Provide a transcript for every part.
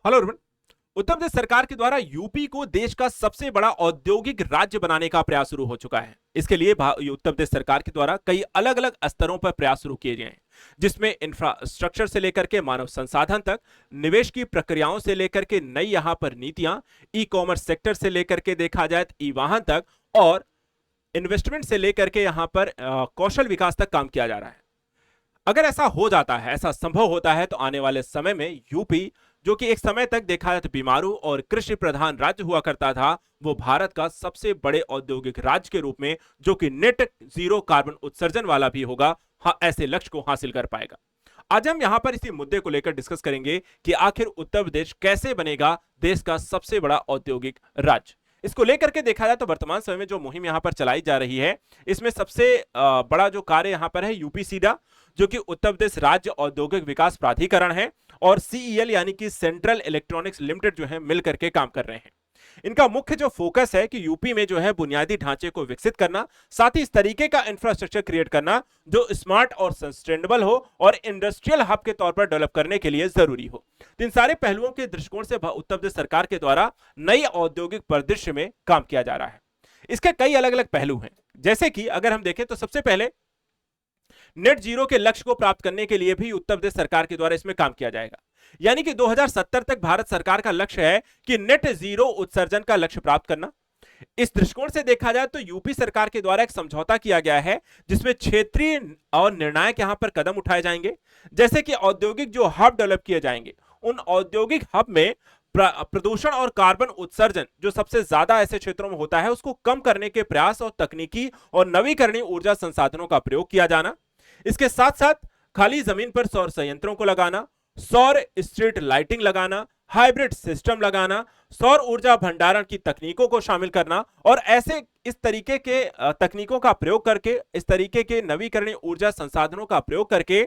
Hello everyone. Uttar Pradesh सरकार के द्वारा यूपी को देश का सबसे बड़ा औद्योगिक राज्य बनाने का प्रयास शुरू हो चुका है। इसके लिए उत्तर प्रदेश सरकार के द्वारा कई अलग अलग स्तरों पर प्रयास शुरू किए गए हैं, जिसमें इंफ्रास्ट्रक्चर से लेकर के मानव संसाधन तक, निवेश की प्रक्रियाओं से लेकर के नई यहां पर नीतियां, ई कॉमर्स सेक्टर से लेकर के देखा जाए तो ई वाहन तक, और इन्वेस्टमेंट से लेकर के यहां पर कौशल विकास तक काम किया जा रहा है। अगर ऐसा हो जाता है, ऐसा संभव होता है, तो आने वाले समय में यूपी, जो कि एक समय तक देखा जाए तो बीमारू और कृषि प्रधान राज्य हुआ करता था, वो भारत का सबसे बड़े औद्योगिक राज्य के रूप में, जो कि नेट जीरो कार्बन उत्सर्जन वाला भी होगा, ऐसे लक्ष्य को हासिल कर पाएगा। आज हम यहां पर इसी मुद्दे को लेकर डिस्कस करेंगे कि आखिर उत्तर प्रदेश कैसे बनेगा देश का सबसे बड़ा औद्योगिक राज्य। इसको लेकर के देखा जाए तो वर्तमान समय में जो मुहिम यहां पर चलाई जा रही है, इसमें सबसे बड़ा जो कार्य यहां पर है यूपी सीडा, जो कि उत्तर प्रदेश राज्य औद्योगिक विकास प्राधिकरण है, और सीईएल यानी कि सेंट्रल इलेक्ट्रॉनिक्स लिमिटेड जो है मिलकर के काम कर रहे हैं। इनका मुख्य जो फोकस है कि यूपी में जो है बुनियादी ढांचे को विकसित करना, साथ ही इस तरीके का इंफ्रास्ट्रक्चर क्रिएट करना जो स्मार्ट और सस्टेनेबल हो और इंडस्ट्रियल हब के तौर पर डेवलप करने के लिए जरूरी हो। तो इन सारे पहलुओं के दृष्टिकोण से उत्तर प्रदेश सरकार के द्वारा नई औद्योगिक परिदृश्य में काम किया जा रहा है। इसके कई अलग अलग पहलू हैं, जैसे कि अगर हम देखें तो सबसे पहले नेट जीरो के लक्ष्य को प्राप्त करने के लिए भी उत्तर प्रदेश सरकार के द्वारा इसमें काम किया जाएगा। यानी कि 2070 तक भारत सरकार का लक्ष्य है कि नेट जीरो उत्सर्जन का लक्ष्य प्राप्त करना। इस दृष्टिकोण से देखा जाए तो यूपी सरकार के द्वारा एक समझौता किया गया है, जिसमें क्षेत्रीय और निर्णायक यहां पर कदम उठाए जाएंगे, जैसे कि औद्योगिक जो हब डेवलप किए जाएंगे, उन औद्योगिक हब में प्रदूषण और कार्बन उत्सर्जन जो सबसे ज्यादा ऐसे क्षेत्रों में होता है, उसको कम करने के प्रयास और तकनीकी और नवीकरणीय ऊर्जा संसाधनों का प्रयोग किया जाना। इसके साथ साथ खाली जमीन पर सौर संयंत्रों को लगाना, सौर स्ट्रीट लाइटिंग लगाना, हाइब्रिड सिस्टम लगाना, सौर ऊर्जा भंडारण की तकनीकों को शामिल करना, और ऐसे इस तरीके के तकनीकों का प्रयोग करके, इस तरीके के नवीकरणीय ऊर्जा संसाधनों का प्रयोग करके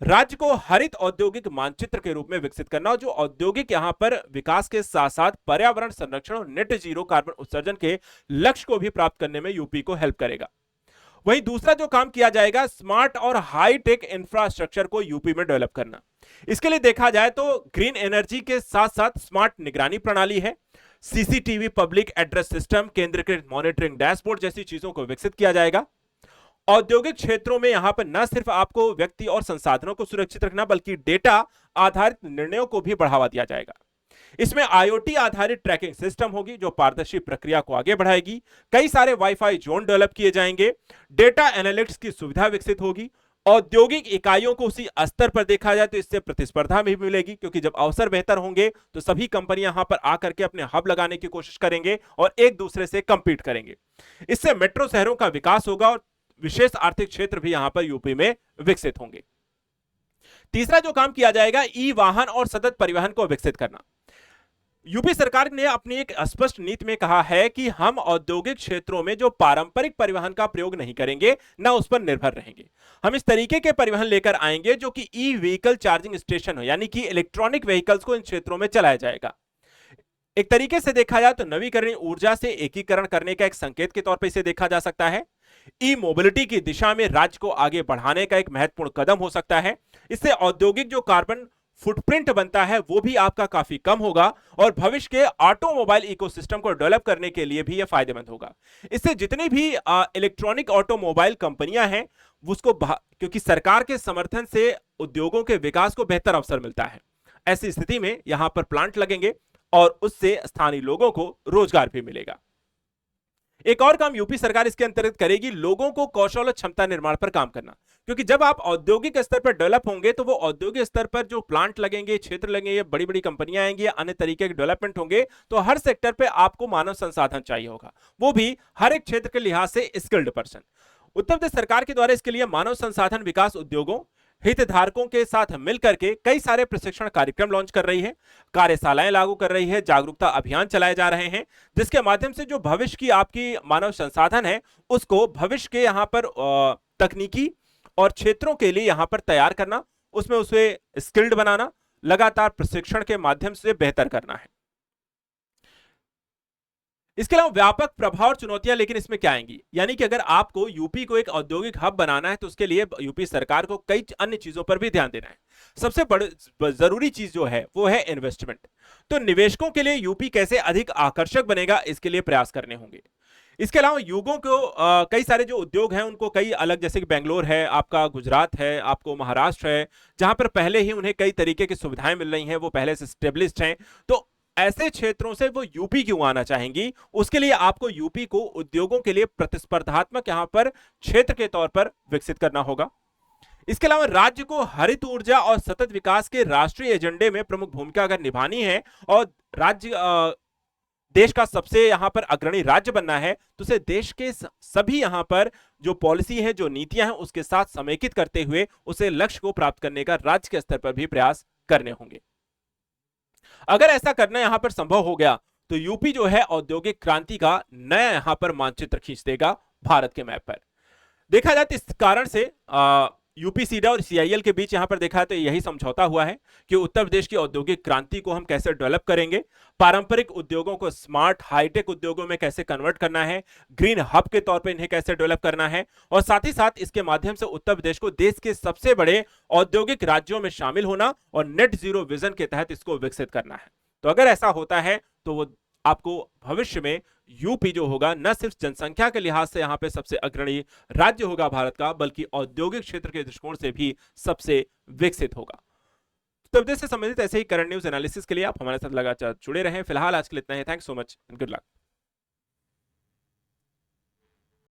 राज्य को हरित औद्योगिक मानचित्र के रूप में विकसित करना, जो औद्योगिक यहां पर विकास के साथ साथ पर्यावरण संरक्षण और नेट जीरो कार्बन उत्सर्जन के लक्ष्य को भी प्राप्त करने में यूपी को हेल्प करेगा। वहीं दूसरा जो काम किया जाएगा, स्मार्ट और हाई टेक इंफ्रास्ट्रक्चर को यूपी में डेवलप करना। इसके लिए देखा जाए तो ग्रीन एनर्जी के साथ साथ स्मार्ट निगरानी प्रणाली है, सीसीटीवी, पब्लिक एड्रेस सिस्टम, केंद्रीकृत मॉनिटरिंग डैशबोर्ड जैसी चीजों को विकसित किया जाएगा। औद्योगिक क्षेत्रों में यहां पर न सिर्फ आपको व्यक्ति और संसाधनों को सुरक्षित रखना, बल्कि डेटा आधारित निर्णयों को भी बढ़ावा दिया जाएगा। इसमें आईओटी आधारित ट्रैकिंग सिस्टम होगी, जो पारदर्शी प्रक्रिया को आगे बढ़ाएगी। कई सारे वाईफाई जोन डेवलप किए जाएंगे, डेटा एनालिटिक्स की सुविधा विकसित होगी। औद्योगिक इकाइयों को उसी स्तर पर देखा जाए तो इससे प्रतिस्पर्धा भी मिलेगी, क्योंकि जब अवसर बेहतर होंगे तो सभी कंपनियां यहां पर आकर के अपने हब लगाने की कोशिश करेंगे और एक दूसरे से कंपीट करेंगे। इससे मेट्रो शहरों का विकास होगा और विशेष आर्थिक क्षेत्र भी यहां पर यूपी में विकसित होंगे। तीसरा जो काम किया जाएगा, ई वाहन और सतत परिवहन को विकसित करना। यूपी सरकार ने अपनी एक स्पष्ट नीति में कहा है कि हम औद्योगिक क्षेत्रों में जो पारंपरिक परिवहन का प्रयोग नहीं करेंगे, ना उस पर निर्भर रहेंगे। हम इस तरीके के परिवहन लेकर आएंगे जो कि ई व्हीकल चार्जिंग स्टेशन हो, यानी कि इलेक्ट्रॉनिक व्हीकल्स को इन क्षेत्रों में चलाया जाएगा। एक तरीके से देखा जाए तो नवीकरणीय ऊर्जा से एकीकरण करने का एक संकेत के तौर पर इसे देखा जा सकता है। ई मोबिलिटी की दिशा में राज्य को आगे बढ़ाने का एक महत्वपूर्ण कदम हो सकता है। इससे औद्योगिक जो कार्बन फुटप्रिंट बनता है वो भी आपका काफी कम होगा, और भविष्य के ऑटोमोबाइल इकोसिस्टम को डेवलप करने के लिए भी यह फायदेमंद होगा। इससे जितनी भी इलेक्ट्रॉनिक ऑटोमोबाइल कंपनियां हैं, उसको क्योंकि सरकार के समर्थन से उद्योगों के विकास को बेहतर अवसर मिलता है। ऐसी स्थिति में यहां पर प्लांट लगेंगे और उससे स्थानीय लोगों को रोजगार भी मिलेगा। एक और काम यूपी सरकार इसके अंतर्गत करेगी, लोगों को कौशल और क्षमता निर्माण पर काम करना। क्योंकि जब आप औद्योगिक स्तर पर डेवलप होंगे तो वो औद्योगिक स्तर पर जो प्लांट लगेंगे, क्षेत्र लगेंगे, बड़ी बड़ी कंपनियां आएंगी, अन्य तरीके के डेवलपमेंट होंगे, तो हर सेक्टर पे आपको मानव संसाधन चाहिए होगा, वो भी हर एक क्षेत्र के लिहाज से स्किल्ड पर्सन। उत्तर प्रदेश सरकार के द्वारा इसके लिए मानव संसाधन विकास उद्योगों हितधारकों के साथ मिलकर के कई सारे प्रशिक्षण कार्यक्रम लॉन्च कर रही है, कार्यशालाएं लागू कर रही है, जागरूकता अभियान चलाए जा रहे हैं, जिसके माध्यम से जो भविष्य की आपकी मानव संसाधन है उसको भविष्य के यहां पर तकनीकी और क्षेत्रों के लिए यहां पर तैयार करना, उसमें उसे स्किल्ड बनाना, लगातार प्रशिक्षण के माध्यम से बेहतर करना है। इसके अलावा व्यापक प्रभाव और चुनौतियां लेकिन इसमें क्या आएंगी, यानी कि अगर आपको यूपी को एक औद्योगिक हब बनाना है तो उसके लिए यूपी सरकार को कई अन्य चीजों पर भी ध्यान देना है। सबसे बड़ी जरूरी चीज जो है वो है इन्वेस्टमेंट। तो निवेशकों के लिए यूपी कैसे अधिक आकर्षक बनेगा, इसके लिए प्रयास करने होंगे। इसके अलावा युगों को कई सारे जो उद्योग हैं उनको कई अलग, जैसे कि बेंगलोर है, आपका गुजरात है, आपको महाराष्ट्र है, जहां पर पहले ही उन्हें कई तरीके की सुविधाएं मिल रही हैं, वो पहले से स्टेब्लिश्ड हैं। तो ऐसे क्षेत्रों से वो यूपी क्यों आना चाहेंगी, उसके लिए आपको यूपी को उद्योगों के लिए प्रतिस्पर्धात्मक यहां पर क्षेत्र के तौर पर विकसित करना होगा। इसके अलावा राज्य को हरित ऊर्जा और सतत विकास के राष्ट्रीय एजेंडे में प्रमुख भूमिका अगर निभानी है और राज्य देश का सबसे यहां पर अग्रणी राज्य बनना है, तो उसे देश के सभी यहां पर जो पॉलिसी है, जो नीतियां हैं, उसके साथ समेकित करते हुए उसे लक्ष्य को प्राप्त करने का राज्य के स्तर पर भी प्रयास करने होंगे। अगर ऐसा करना यहां पर संभव हो गया तो यूपी जो है औद्योगिक क्रांति का नया यहां पर मानचित्र खींच देगा भारत के मैप पर। देखा जाए तो इस कारण से यूपी सीडा और सीआईएल के बीच यहां पर देखा तो यही समझौता हुआ है कि उत्तर प्रदेश की औद्योगिक क्रांति को हम कैसे डेवलप करेंगे, पारंपरिक उद्योगों को स्मार्ट हाईटेक उद्योगों में कैसे कन्वर्ट करना है, ग्रीन हब के तौर पर इन्हें कैसे डेवलप करना है, और साथ ही साथ इसके माध्यम से उत्तर प्रदेश को देश के सबसे बड़े औद्योगिक राज्यों में शामिल होना और नेट जीरो विजन के तहत इसको विकसित करना है। तो अगर ऐसा होता है तो वो आपको भविष्य में यूपी जो होगा न सिर्फ जनसंख्या के लिहाज से यहां पे सबसे अग्रणी राज्य होगा भारत का, बल्कि औद्योगिक क्षेत्र के दृष्टिकोण से भी सबसे विकसित होगा। उत्तर प्रदेश से संबंधित ऐसे ही करंट न्यूज एनालिसिस के लिए आप हमारे साथ लगातार जुड़े रहें। फिलहाल आज के लिए इतना ही। Thanks so much and good luck.